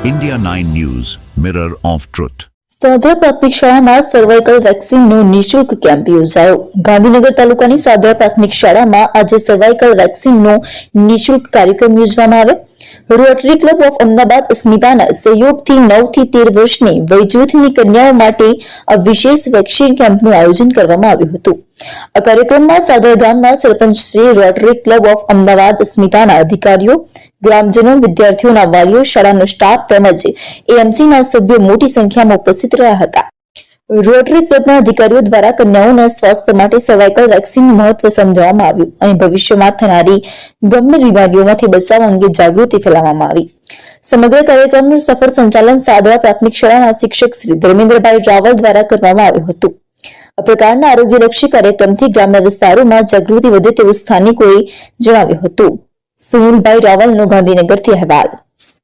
India 9 News, Mirror of Truth. સાદરા પ્રાથમિક શાળામાં cervical વેક્સિનનો નિઃશુલ્ક કેમ્પ યોજાયો. ગાંધીનગર તાલુકાની સાદરા પ્રાથમિક શાળામાં આજે સર્વાઇકલ વેક્સિનનો નિઃશુલ્ક કાર્યક્રમ યોજવામાં આવ્યો. રોટરી ક્લબ ઓફ અમદાવાદ સ્મિતાના સહયોગથી 9 થી 13 વર્ષની વયજૂથની કન્યાઓ માટે આ વિશેષ વેક્સિન કેમ્પનું આયોજન કરવામાં આવ્યું હતું. આ કાર્યક્રમમાં સાદરા ગામના સરપંચ Shri, Rotary Club of Ahmedabad સ્મિતાના અધિકારીઓ, ગ્રામજનો, વિદ્યાર્થીઓના વાલીઓ, શાળાનો સ્ટાફ તેમજ એએમસીના સભ્યો મોટી સંખ્યામાં ઉપસ્થિત રહ્યા હતા. રોટરી ક્લબના અધિકારીઓ દ્વારા કન્યાઓના સ્વાસ્થ્ય માટે સર્વાઇકલ વેક્સિનનું મહત્વ સમજાવવામાં આવ્યું અને ભવિષ્યમાં થનારી ગંભીર બીમારીઓમાંથી બચાવ અંગે જાગૃતિ ફેલાવવામાં આવી. સમગ્ર કાર્યક્રમનું સફળ સંચાલન સાદરા પ્રાથમિક શાળાના શિક્ષક શ્રી ધર્મેન્દ્રભાઈ રાવલ દ્વારા કરવામાં આવ્યું હતું. આ પ્રકારના આરોગ્યલક્ષી કાર્યક્રમથી ગ્રામ્ય વિસ્તારોમાં જાગૃતિ વધે તેવું સ્થાનિકોએ જણાવ્યું હતું. સુનિલભાઈ રાવલનો ગાંધીનગરથી અહેવાલ.